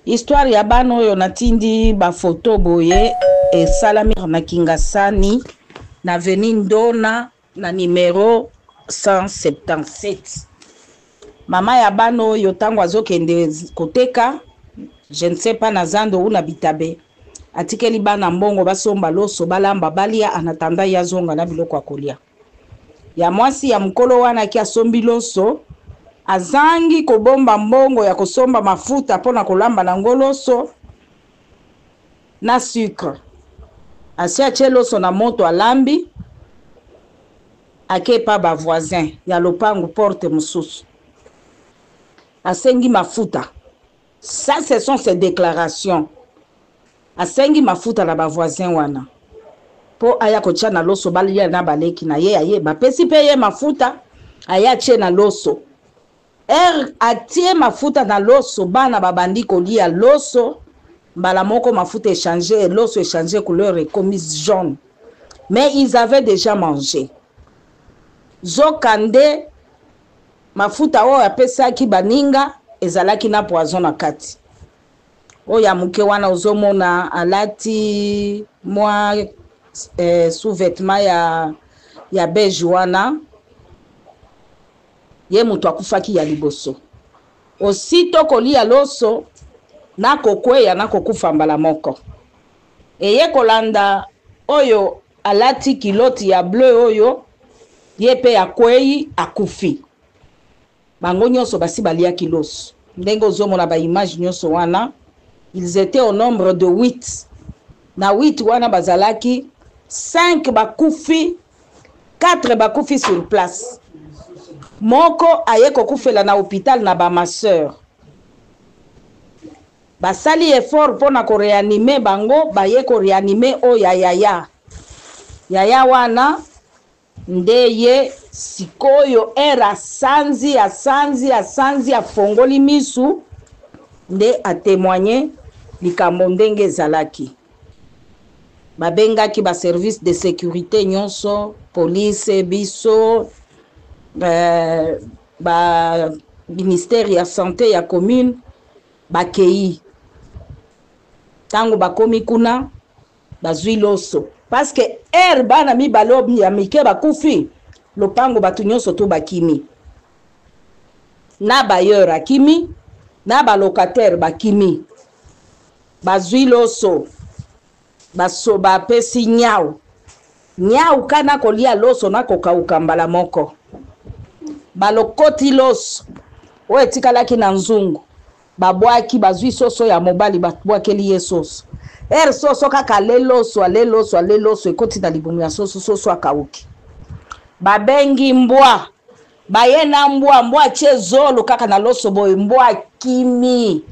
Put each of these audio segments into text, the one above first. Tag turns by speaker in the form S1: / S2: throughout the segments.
S1: Histoire ya bana oyo natindi ba photo boye esalami na Kingasani na avenue Ndona na numéro 177. Mama ya bana oyo tango azokende koteka, je ne sais pas nazando una bitabe. Atikeli bana mbongo basomba loso balamba balia anatanda ya zonga na biloko akolia. Ya mwasi ya mkolo wana kia sombi loso azangi kobomba mbongo ya kosomba mafuta pona kolamba na ngoloso na sucre. Asia cheloso na moto alambi akepa ba voisin ya lopangu porte mususu. Asengi mafuta. Ça ce sont ses déclarations. Asengi mafuta na ba voisin wana. Po aya kocha na loso balia na baleki na ye aye ba pesi pe ye mafuta aya che na loso. Atie mafuta na loso bana babandi kolia loso mbala moko mafuta échangé loso échangé couleur et commise jaune. Mais ils avaient déjà mangé. Zokande mafuta o apesaki baninga ezalaki na poison na kati. Oya muke wana ozomona alati mwa sous-vêtement ya beige wana ye mutu akufaki ya liboso. Osito kolia loso na kokweya na kokufa mbala moko. Eye kolanda oyo alati kiloti ya bleu oyo ye pe akwei akufi. Bango nyonso basi balia kiloso. Ndenge ozomona ba image nyonso wana, ils étaient au nombre de 8. Na 8 wana bazalaki 5 bakufi, 4 bakufi sur place. Moko aye kokufela na hôpital na ba ma sœur. Basali effort pona ko réanimer bango, baye ko réanimer o yaya. Yaya wana ndeye sikoyo era sanzi afongoli misu nde a témoigner likambo ndenge ezalaki. Babengaki ba service de sécurité nyonso, police biso, ba ministère ya santé ya commune bakei. Tango bakomi kuna bazwi loso. Parce que bana mi balobi ya mike bakufi lopango batu nyonso to bakimi. Na bailleur akimi, na ba locataire bakimi. Bazwi loso. Baso ba pesi nyau. Nyau kana kolia loso na kokauka mbala moko. Balokoti loso. O etikalaki na nzungu. Babwaki bazwi soso ya mobali babwakeli ye soso. Soso kaka leloso ekoti na libumu ya soso akauki. Babengi mbwa. Bayena mbwa chezolo kaka na loso boy mbwa kimi.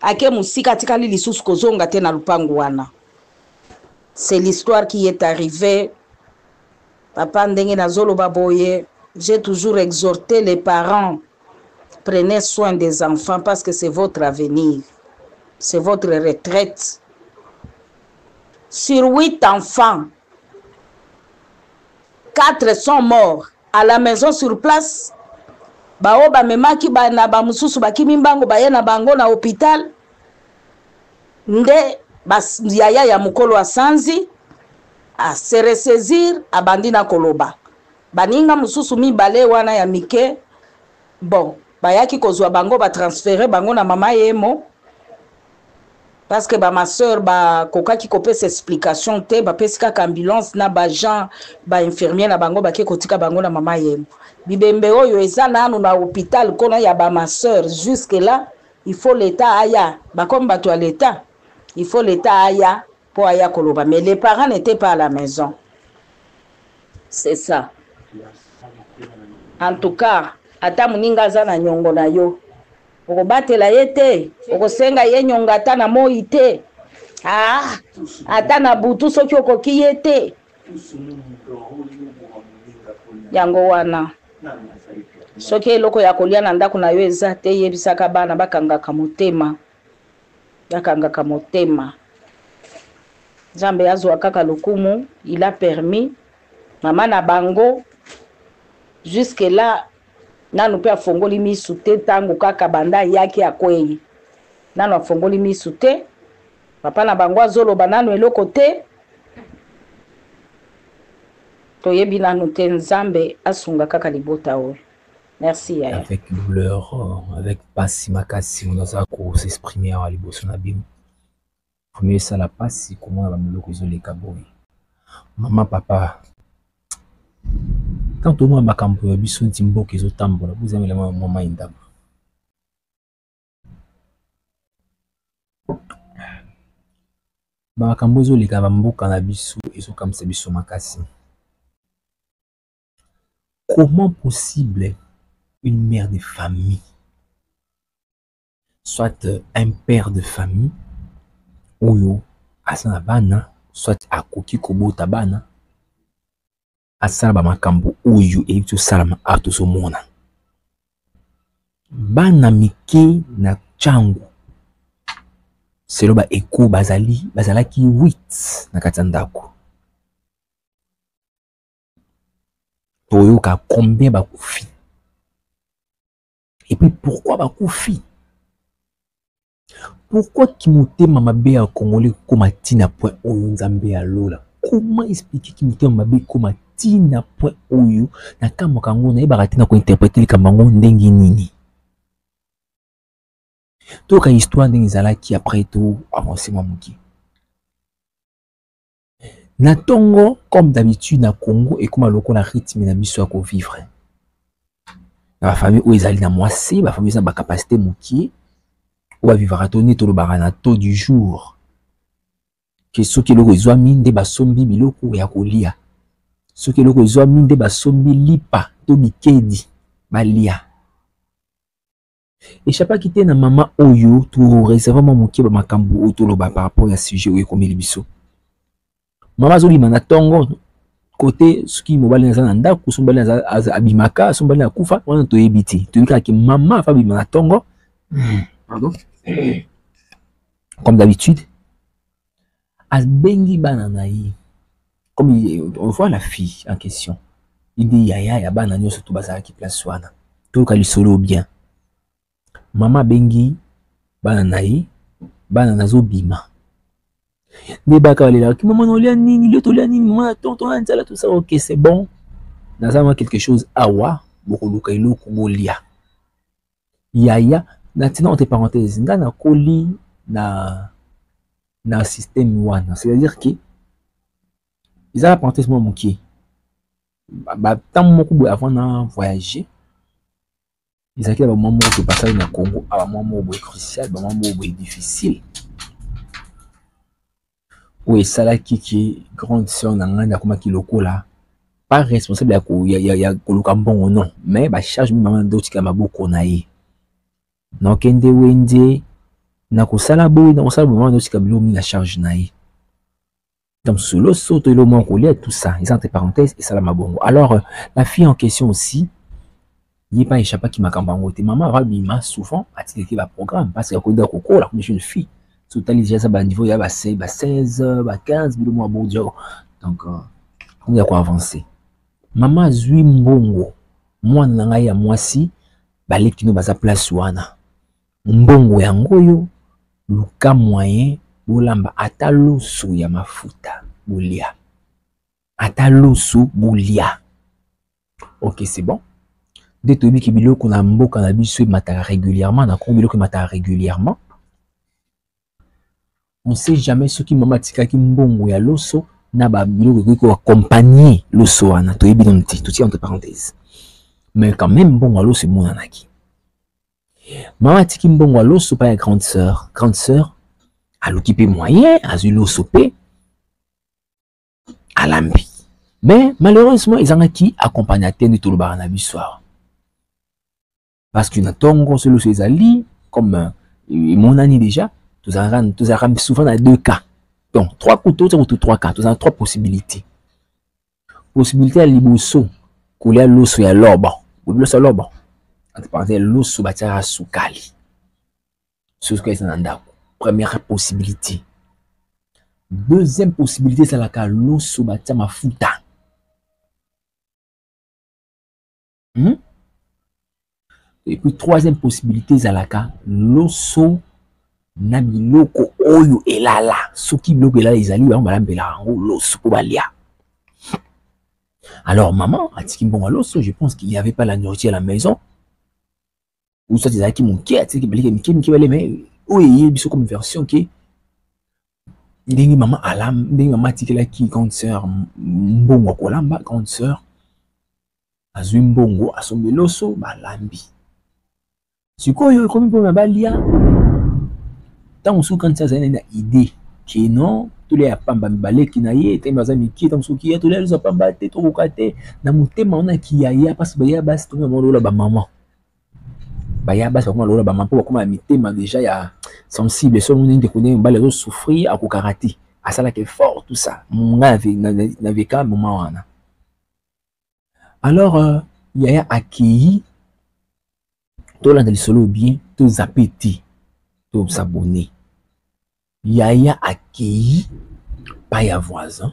S1: Ake musika tikali lisusu kozonga te na lupangu wana. C'est l'histoire qui est arrivée. Papa ndenge na zolo baboye, j'ai toujours exhorté les parents. Prenez soin des enfants parce que c'est votre avenir. C'est votre retraite. Sur 8 enfants, 4 sont morts à la maison sur place. Bao ba memaki ba na ba mususu bakimi mbango baye na bango na hôpital. Nde bas yaya ya mukolo wa sanzi a se ressaisir abandi na koloba. Baninga mususu mibale wana ya mike. Bon, bayaki kozwa bango ba transférer bango na mama yemo. Parce que ma soeur ba kokaki kopesa explication te ba pesika ambulance na ba gens ba infirmier na bango ba ke kotika bango na mama yemo. Bibembe oyo eza nanu na hôpital kona ya ba ma soeur jusque là il faut l'état aya ba comme ba to l'état il faut l'état aya pour aya koloba mais les parents n'étaient pas à la maison. C'est ça. En tout cas ata muninga za na nyongo na yo okobatela yete okosenga ye nyonga ata na moi te ata na butu soki okoki yete yango wana soki eloko ya kolia na ndako na yo eza te yebisaka bana bakangaka motema Nzambe azwa kaka lokumu il a permis mama na bango jusque là nanu pe afongoli misu te tango kaka banda yaki akwei nano afongoli misu te papa na bango azoloba nano eloko te toyebi nano te nzambe asunga kaka libota oyo. Merci yaya.
S2: Avec douleur, avec pasi makasi on doit s'exprimer à liboso na bino. Premier ça la pasi comment va me lokozo les kaboy. Maman papa quand tout le monde makambo ya biso ntimbo kezo tambola vous aimez la maman indaba. Makambo zo leka ba mboka na biso ezo kamisa biso makasi. Comment possible une mère de famille, soit un père de famille, oyo asana bana, soit akoki kobota bana, asala ba makambo oyo ebiso salama ato so mona. Bana mike na changu. Selo ba eko bazalaki 8 na katandako. Toyoka combien ba kufi. Et puis pourquoi bakufi? Pourquoi Kimotema mabe ya Congolais comme tina point oyo nzambe ya lola? Comment expliquer Kimotema mabe comme tina point oyo na kamo kango na yeba tina ko interpréter kamango ndenge nini? To ka histoire ndenge zalaki après tout avancer moi muki. Na tongo comme d'habitude na Congo et comme loko la rythme na biso ko vivre. La famille où ils allaient na mwasi, la famille ça ba capacité muki. Ou à vivre à tonner tout le baranato du jour. Que ceux qui l'ont zoa mine de basombi biloko ya kolia. Ceux qui l'ont zoa mine de basombi lipa to bikedi balia. Et chapa quitté na maman oyo tout réservement muki ba makambo autour par rapport à sujet oyo comme libiso. Maman zoli mana tongo côté ce qui mobile na zanda ku sombali na abimaka sombali na kufa wana to yebiti. Tu dis que maman fa bimana tongo. Pardon. Comme d'habitude, Asbengi bananaï, comme on voit la fille en question, il dit yaya ya bananyo surtout bazala qui place wana, tout ka solo bien. Maman bengi bananaï, bananazo bima. Débaka là, qui maman olia nini, le tolia nini, maman tonton anzala tout ça, ok c'est bon. Nazama quelque chose awa, bokoluka iloko bolia. Yaya maintenant entre parenthèses nga na koli na système wana, c'est-à-dire que ils a parenthèse moi moki ba tant moko boy avant na voyager ils a ba moment que passage na Congo a moment boy crucial ba moment boy difficile oui ça là qui grande sœur na nga comme ki lokola pas responsable ya koluka bon non mais ba charge maman d'autres ka maboko na ye. Na kende wende na kosala boy na kosala moment de kabilo mi na charge naï comme solo soto le mon collier tout ça ils entre parenthèses et ça la mabongo. Alors la fille en question aussi il pas échappé qui m'a cambango te maman va bima souvent a tiré va programme parce que koda koko la comme une fille totalise ça ba niveau il y a 16 ba 15 le mois bon Dieu donc on y a quoi avancer maman zui mbongo moi na ngai ya mwasi baleki no baza place wana mbongo yango yo luka moyen bolamba ata loso ya mafuta bolia ata loso bolia. Ok c'est bon de tobi ki biloko na mboka na biso mataka régulièrement na ko biloko mataka régulièrement on sait jamais ce qui mama tikaki mbongo ya loso na ba biloko ko accompagner loso wana to yebi nti tout entre parenthèses mais quand même bon à loso mon anaki. Maman tiki mbongo à l'osso pas grande sœur à l'occupé moyen à l'osso pe à l'ambi mais malheureusement ils ont qui accompagnateur de tout le baranabi soir parce que na tongo sur l'osso ezali comme mon ami déjà tous arram souvent dans 2 cas donc 3 couteaux ou 3 cas tous en 3 possibilités à liboso couler l'osso ya lobo ou l'osso lobo entre parenthèses l'osso batia sukali ce que c'est nanda première possibilité. Deuxième possibilité c'est la l'osso batia mafuta et puis troisième possibilité c'est la l'osso na biloko oyo elala soki biloko elala ezali bango balambela yango loso po balia. Alors maman atiki mbongo ya loso, je pense qu'il n'y avait pas la nourriture à la maison, ou soit ezalaki moke atiki balike mike bale, mais oyo eyebi biso comme version ke ndenge maman alam, ndenge maman atikelaki grande sœur mbongo kolamba, grande sœur azwi mbongo asombi loso balambi. Sikoyo ekomi mpo balia tant mosusu grande sœur azali na idée ke non tolia ya pamba mibaleki na ye te baza miki tant mosusu ki ya tolia loso pamba te tokoka te na motema wana ki ya pasi baya basi tonga malola ba maman baya basi bakoma lola ba maman po bakoma mitema déjà ya sensible so moni ndekone mbala zo souffrir akokarati asala ke fort tout ça nga na veka moment wana. Alors yaya accueilli tolanda lisolo bien to zapeti to s'abonner. Yaya accueilli pas ya voisin.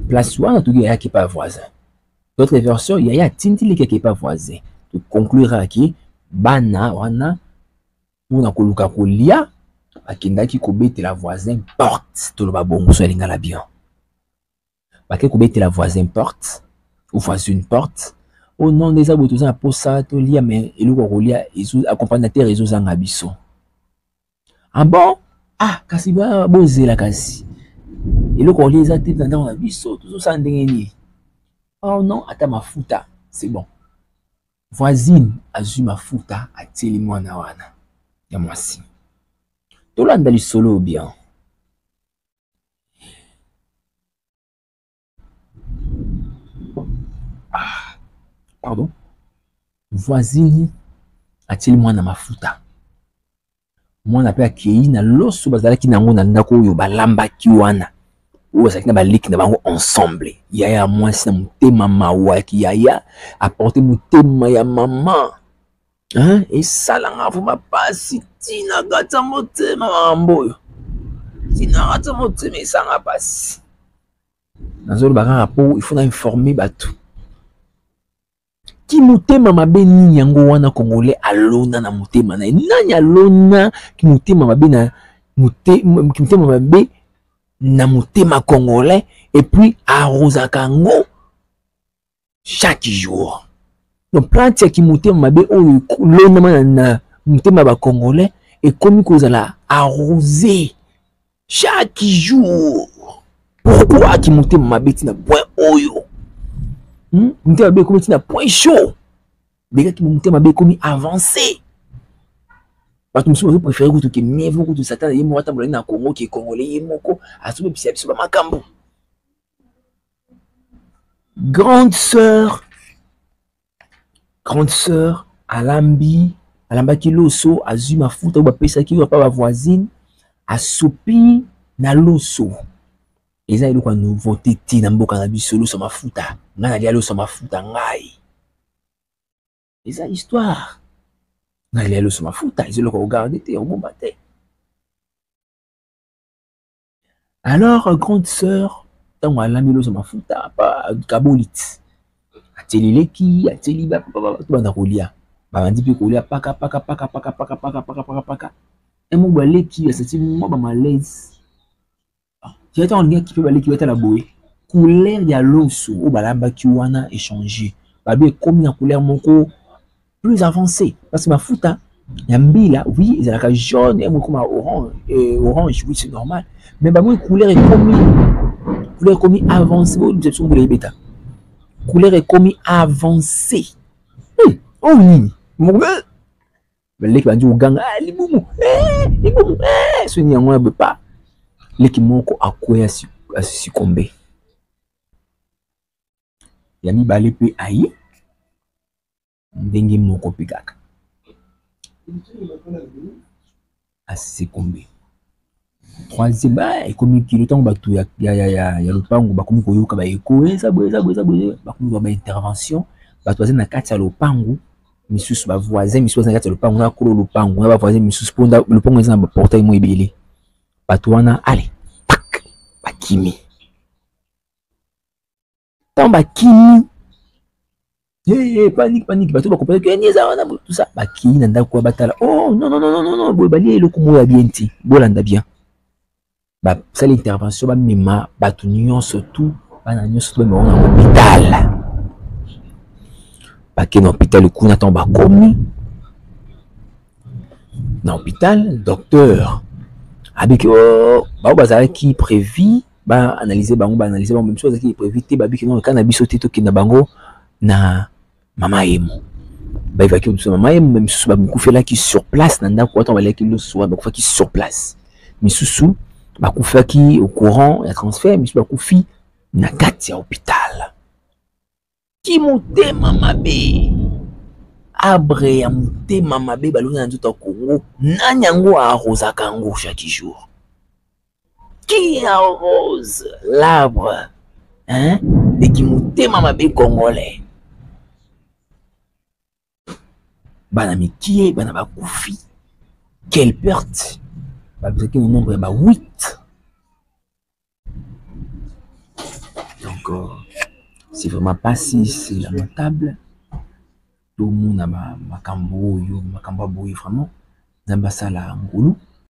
S2: Place wana to yaya qui pas voisin. D'autres versions yaya tintili qui pas voisin. To conclura ki bana wana una koluka kolia akendaki kobete la voisin porte to loba bongo so elinga la bien. Bake kobete la voisin porte ou voisine porte. Au nom des abos tous en posa to lia mais eloko kolia ezo accompagnateur ezo zanga biso. Ah bon? Ah, kasi ba bozela kasi. Eloko kolia eza te ndanga na biso tout ça ndenge ni. Oh non, ata mafuta, c'est bon. Voisine azui mafuta ateli mwana wana ya mwasi. Tolanda lisolo bien. Ah, pardon. Voisine ateli mwana mafuta. Mwana pe akei na loso bazalaki nango na ndako oyo balambaki wana. Ou ça na baliki na bango ensemble. Yaya mwasi na mutema mawa ki yaya apporter mutema ya maman. Hein? Et salanga fuma pasi tina gata mutema mamboyo. Tina gata mutema isanga pasi. Nazolo baka po il faut informer batu. Ki mutema mabe nini yango wana Congolais alona na mutema na nani alona ki mutema mabe na mutema mabe na mutema Congolais et puis arrosaka ngo chaque jour. Donc plante ki mutema mabe oyo lona na mutema ba Congolais et comme kozala arroser chaque jour. Pourquoi ki mutema mabe tina point oyo? Mutema mabe comme tina point chaud. Déjà ki mutema mabe comme avancé. Parce que nous préférons que mieux vaut que Satan et moi tambola na Congo qui est congolais et moko asube pisia biso ba makambo. Grande sœur alambaki loso azui mafuta ba pesa ki ba voisine asopi na loso. Eza eloko nouveauté ti na mboka na biso loso mafuta. Nga na lia loso mafuta ngai. Eza histoire. Na lia loso mafuta, ils le regardent te au bombaté. Alors grande sœur, tant alami loso mafuta pa kabolit. Atelileki, ateli ba to bana kolia. Ba bandi pe kolia paka. Et mo baleki asati mo ba malaise. Tu attends on qui peut baleki bata la boye. Couleur ya loso o balamba ki wana échanger. Ba be comme na couleur moko plus avancé parce que ma futa yambila oui ils ont la jaune et comme orange oui c'est normal mais bah moi couleur est comme avancé couleur est comme avancé oh oui mon gars les qui vont dire gang les boumou ce n'y a moins pas les qui moko à quoi à succomber yami balé pe aïe ndenge moko pikaka asikombe. Troisième ekomi kilo tango batu ya lopango bakomi koyoka ba eko eza bakomi ba intervention batu bazana kati ya lopango misusu ba voisin misusu na kati ya lopango na kolo lopango na ba voisin misusu ponda lopango eza na portail mo ebele batu wana ale tak bakimi tango bakimi Panique, panique. Bato bakomprendre que nieza wana tout ça. Baki na ndako batala. Oh non non non non non, boy bali eloko moya bien ti. Bolanda bien. Ba ça l'intervention ba mema bato nyonso tout, bana nyonso tout ba na hôpital. Baki na hôpital kuna ton ba komi. Na hôpital, docteur. Avec oh, ba bazala qui prévu, ba analyser bango, ba analyser bango même chose qui prévu te ba biki non cannabis sauté to ki na bango na mama emo. Ba évacuer tout mama emo même sous ba mukufela qui sur place na ndako autant ba leki le soir ba kufa qui sur place. Misusu ba kufa qui au courant ya transfert, misusu ba kufi na kati ya hôpital. Ki motema mabe. Abre ya motema mabe balongi na nzoto ya Congo nani yango arrosaka yango chaque jour? Qui arrose l'arbre hein de ki motema mabe congolais? Bana mikie bana bakufi. Quelle perte! Bazaki le nombre ba 8. Donc c'est vraiment pas si c'est lamentable. Tout le monde a makambo boy vraiment nzamba sala ngulu